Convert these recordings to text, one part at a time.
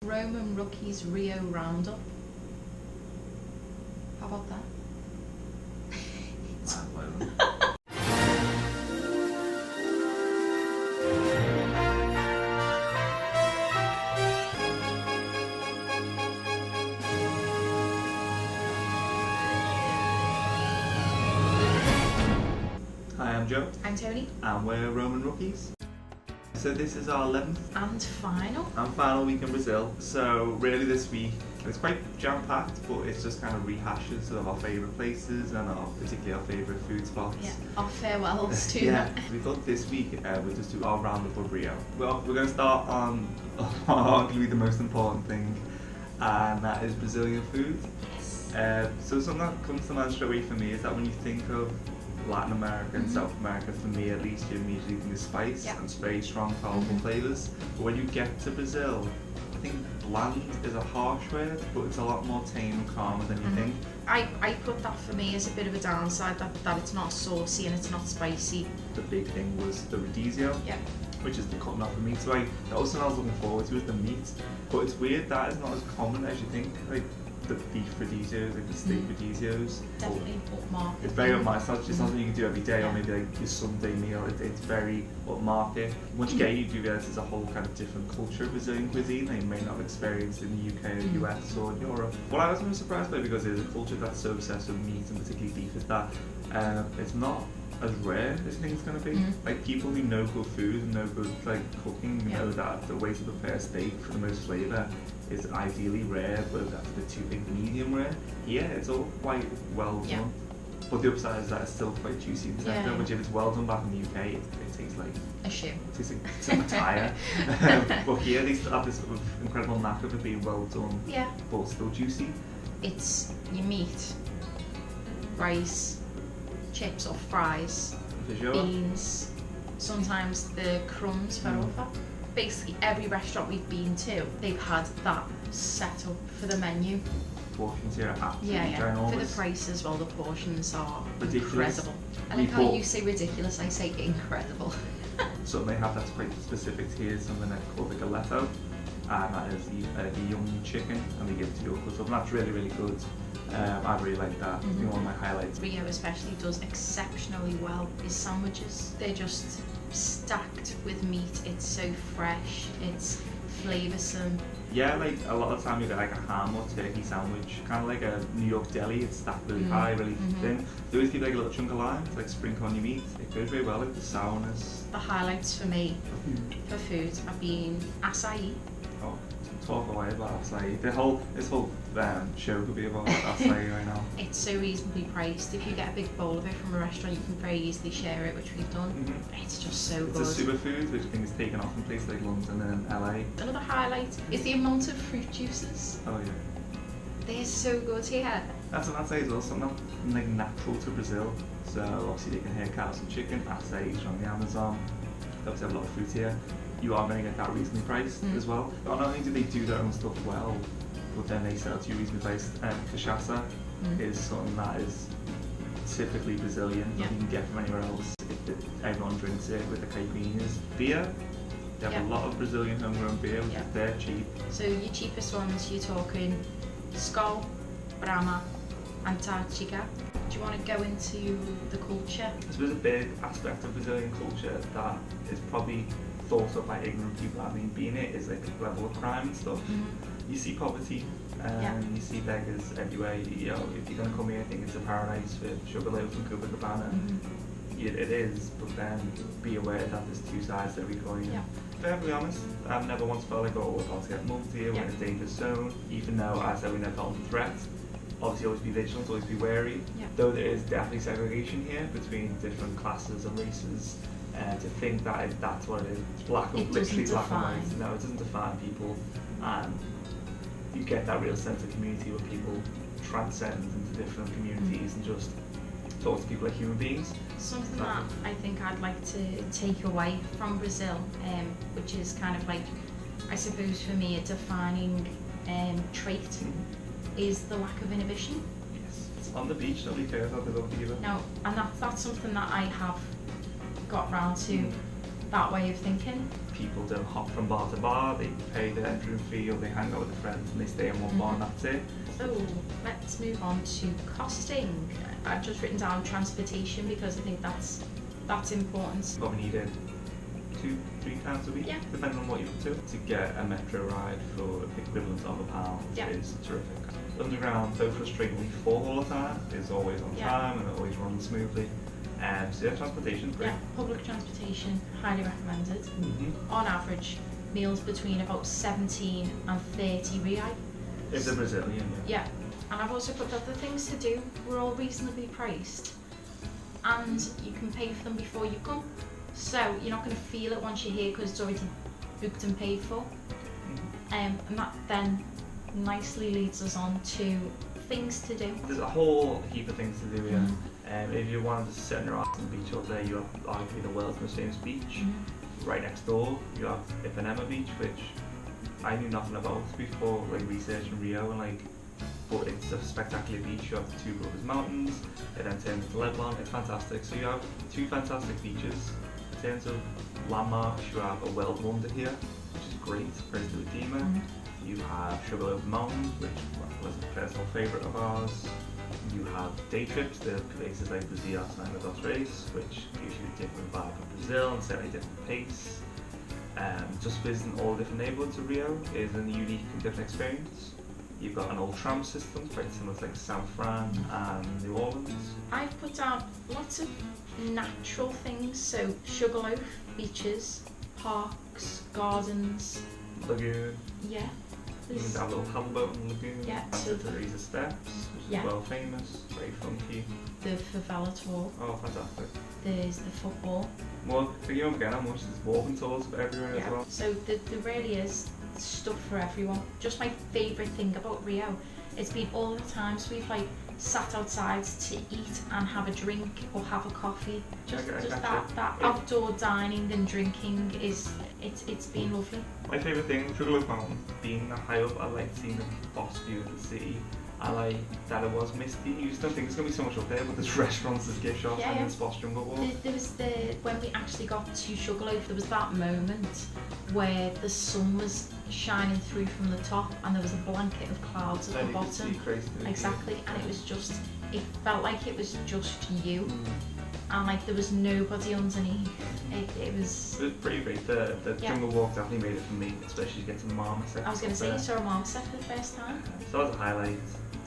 Roman Rookie's Rio Round-up. How about that? Hi, I'm Joe. I'm Tony. And we're Roman Rookies. So this is our 11th And final week in Brazil. So really this week, it's quite jam-packed, but it's just kind of rehashes of our favourite places and particularly our favourite food spots. Yeah, our farewells to Yeah, we thought this week we'll just do our roundup of Rio. Well, we're going to start on arguably the most important thing, and that is Brazilian food. Yes. So something that comes to mind straight away for me is that when you think of Latin America and South America, for me at least, you immediately think of spice and very strong, powerful flavours. But when you get to Brazil, I think bland is a harsh word, but it's a lot more tame and calmer than you think. I put that for me as a bit of a downside, that it's not saucy and it's not spicy. The big thing was the rodizio, which is the cutting off the meat. So that was something I was looking forward to, is the meat. But it's weird that is not as common as you think. Like the beef rodizios, like the steak rodizios. Definitely upmarket. It's very upmarket. It's not just something you can do every day or maybe like your Sunday meal. It's very upmarket. Once you get here, you do realise there's a whole kind of different culture of Brazilian cuisine that you may not have experienced in the UK or US or in Europe. What I was most surprised by, because there's a culture that's so obsessed with meat and particularly beef, is that it's not as rare as you think it's going to be. Like people who know good food and know good cooking know that the way to prepare steak for the most flavour is ideally rare, but that's the two big medium rare. Yeah, it's all quite well done. But the upside is that it's still quite juicy and tender, which if it's well done back in the UK, it tastes like a shoe. It tastes like a tyre. But here they still have this sort of incredible knack of it being well done, but still juicy. It's your meat, rice, chips or fries, beans, sometimes the crumbs farofa. Basically every restaurant we've been to, they've had that set up for the menu. Portions here are absolutely ginormous. For the price as well, the portions are ridiculous. Incredible. I like how you say ridiculous, I say incredible. Something they have that's quite specific here is something that's called the galeto, and that is the young chicken, and they give it to you cooked up, and that's really, really good. I really like that. It's been one of my highlights. Rio especially does exceptionally well his sandwiches. They're just stacked with meat. It's so fresh, it's flavoursome. Yeah, like a lot of the time you get like a ham or turkey sandwich, kind of like a New York deli. It's stacked really high, really thin. They always give like a little chunk of lime to like sprinkle on your meat. It goes very well, like the sourness. The highlights for me for food have been acai. Oh, talk away about acai. This whole show could be about acai right now. It's so reasonably priced. If you get a big bowl of it from a restaurant, you can very easily share it, which we've done. It's just so good. It's a superfood, which I think is taken off in places like London and LA. Another highlight is the amount of fruit juices. Oh yeah. They're so good here. That's what I'd say as well, something like natural to Brazil. So obviously they can hear cows and chicken, acai from the Amazon. They obviously have a lot of fruit here. You are going to get that reasonably priced as well. But not only do they do their own stuff well, but then they sell to you reasonably priced. Cachaça is something that is typically Brazilian, that you can get from anywhere else. Everyone drinks it with the caipirinhas. Beer, they have a lot of Brazilian homegrown beer, which is dirt cheap. So your cheapest ones, you're talking Skol, Brahma, Antarctica. Do you want to go into the culture? I suppose a big aspect of Brazilian culture that is probably thought of by ignorant people that haven't been it is like the level of crime and stuff. You see poverty, you see beggars everywhere. You know, if you're going to come here, I think it's a paradise for sugar loaves and Copacabana. It is, but then be aware that there's two sides to every coin. Fairly honest, I've never once felt like, oh, we're about to get mugged here, we're in a danger zone, even though I said we never felt a threat. Obviously always be vigilant, always be wary. Though there is definitely segregation here between different classes and races. To think that that's what it is, it's black and literally black and white. No, it doesn't define people, and you get that real sense of community where people transcend into different communities and just talk to people like human beings. Something that I think I'd like to take away from Brazil, which is kind of like, I suppose for me, a defining trait, is the lack of inhibition. Yes, on the beach nobody cares how they look either. No, and that's something that I have got round to, that way of thinking. people don't hop from bar to bar, they pay their entry fee or they hang out with their friends and they stay in one bar and that's it. So let's move on to costing. I've just written down transportation because I think that's important. Probably needed 2-3 times a week, depending on what you're up to get a metro ride for the equivalent of £1 is terrific. Underground, though frustratingly full all the time, is always on time and it always runs smoothly. So transportation is great. Yeah, public transportation, highly recommended. On average, meals between about 17 and 30 Rio. If they're Brazilian, yeah. And I've also put other things to do. We're all reasonably priced, and you can pay for them before you come. So you're not going to feel it once you're here because it's already booked and paid for. And that then nicely leads us on to things to do. There's a whole heap of things to do here. If you wanted to sit on your ass on the beach all day, you have arguably the world's most famous beach. Right next door, you have Ipanema Beach, which I knew nothing about before researching Rio, but it's a spectacular beach. You have the Two Brothers Mountains, it then turns into Lebanon. It's fantastic. So you have two fantastic beaches. In terms of landmarks, you have a world wonder here, which is great, praise the Redeemer. You have Sugarloaf Mountain, which was a personal favourite of ours. You have day trips to places like Brazillian and Race, which gives you a different vibe of Brazil and certainly a different pace. Just visiting all the different neighbourhoods of Rio is a unique and different experience. You've got an old tram system, quite similar to like San Fran and New Orleans. I've put down lots of natural things, so Sugarloaf, beaches, parks, gardens. Lagoon. Yeah. You can have a little paddleboat in the lagoon. Yeah. And so Teresa Steps, which is well famous, very funky. The favela tour. Oh, fantastic. There's the football. Well, you don't forget how much there's walking tours everywhere as well. So there really is stuff for everyone. Just my favourite thing about Rio, it's been all the times we've sat outside to eat and have a drink or have a coffee. Just that outdoor dining and drinking it's been lovely. My favourite thing, Sugarloaf Mountain, being high up, I like seeing the boss view of the city. I like that it was misty. You just don't think there's going to be so much up there, but there's restaurants, there's gift shops, and there's Boss Jungle Walk. There was when we actually got to Sugarloaf, there was that moment where the sun was shining through from the top and there was a blanket of clouds at the bottom. Exactly, and it felt like it was just you. And there was nobody underneath. It was pretty great. The Jungle Walk definitely made it for me, especially to get to the marmoset. I was going to say, you saw a marmoset for the first time. So that was a highlight.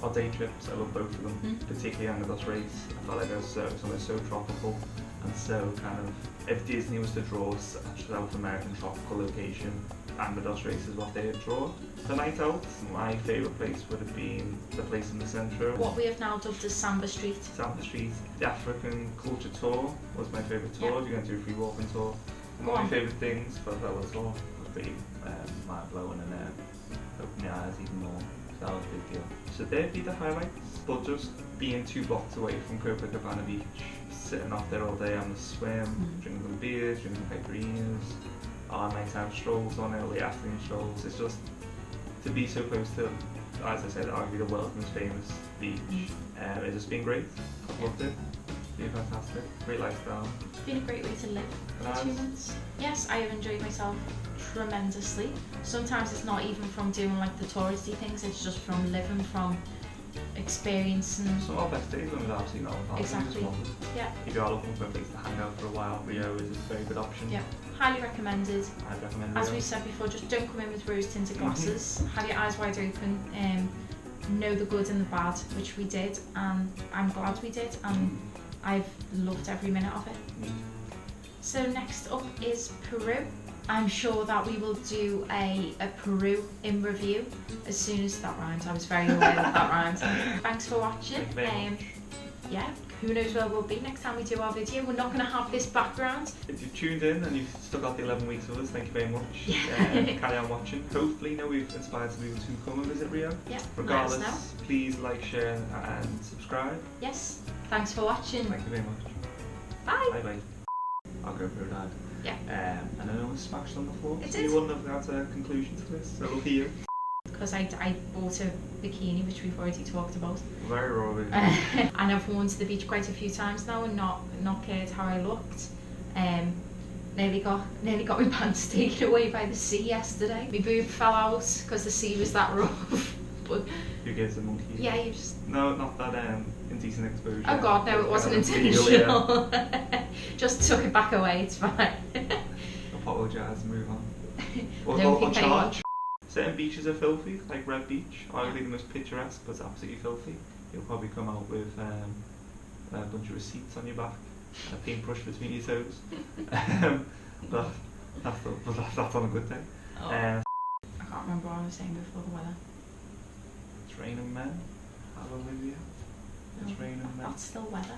Our day trips, I love both of them, particularly Angelos Race. I felt like it was somewhere so tropical and so kind of, if Disney was to draw a South American tropical location, Angelos Race is what they would draw. The night out, my favourite place would have been the place in the centre. What we have now dubbed as Samba Street. Samba Street. The African Culture Tour was my favourite tour. If you're going to do a free walking tour. One of my favourite things for the Vela tour was pretty mind blowing and opened my eyes even more. So that was a big deal. So there'd be the highlights, but just being 2 blocks away from Copacabana Beach, sitting off there all day on the swim, drinking beers, drinking caipirinhas, our nighttime strolls on early afternoon strolls. It's just to be so close to, as I said, arguably the world's most famous beach. It's just been great. I've loved it. It's been fantastic. Great lifestyle. It's been a great way to live for 2 months. Yes, I have enjoyed myself tremendously. Sometimes it's not even from doing the touristy things, it's just from living, from experiencing. Some of our best days when we've absolutely not. Exactly. Yeah. If you are looking for a place to hang out for a while, Rio is a very good option. Yeah. Highly recommended. I'd recommend As we said before, just don't come in with rose tinted glasses. Have your eyes wide open. Know the good and the bad, which we did, and I'm glad we did, and I've loved every minute of it. So next up is Peru. I'm sure that we will do a Peru in review as soon as that rhymes. I was very aware that that rhymes. Thanks for watching. Yeah, who knows where we'll be next time we do our video. We're not going to have this background. If you've tuned in and you've stuck out the 11 weeks with us, thank you very much. Carry on watching. Hopefully, we've inspired some people to come and visit Rio. Yeah. Regardless, please like, share, and subscribe. Yes. Thanks for watching. Thank you very much. Bye. Bye bye. I'll go for a dad. Yeah. And then it was smashed on the floor. It so did. You wouldn't have had a conclusion to this. So look here. Because I bought a bikini, which we've already talked about. Very raw. And I've worn to the beach quite a few times now and not cared how I looked. Nearly got my pants taken away by the sea yesterday. My boob fell out because the sea was that rough. But who gives a monkey? yeah, you just... No, not that indecent exposure. Oh god, no, it wasn't intentional. Just took it back away, it's fine. Apologise, move on. Don't Or charge. Certain beaches are filthy, like Red Beach, arguably the most picturesque, but it's absolutely filthy. You'll probably come out with a bunch of receipts on your back, and a paintbrush between your toes. But that's on a good day. Oh. I can't remember what I was saying before the weather. It's raining men. Hallelujah. It's raining men. That's still weather.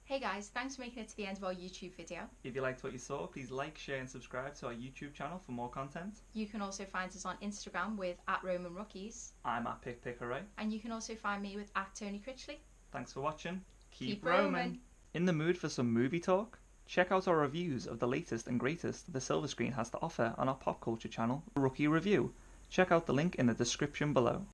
Hey guys, thanks for making it to the end of our YouTube video. If you liked what you saw, please like, share and subscribe to our YouTube channel for more content. You can also find us on Instagram with @RoaminRookies. I'm at PickPickerRay. And you can also find me with @TonyCritchley. Thanks for watching. Keep roaming. In the mood for some movie talk? Check out our reviews of the latest and greatest the Silver Screen has to offer on our pop culture channel, Rookie Reivew. Check out the link in the description below.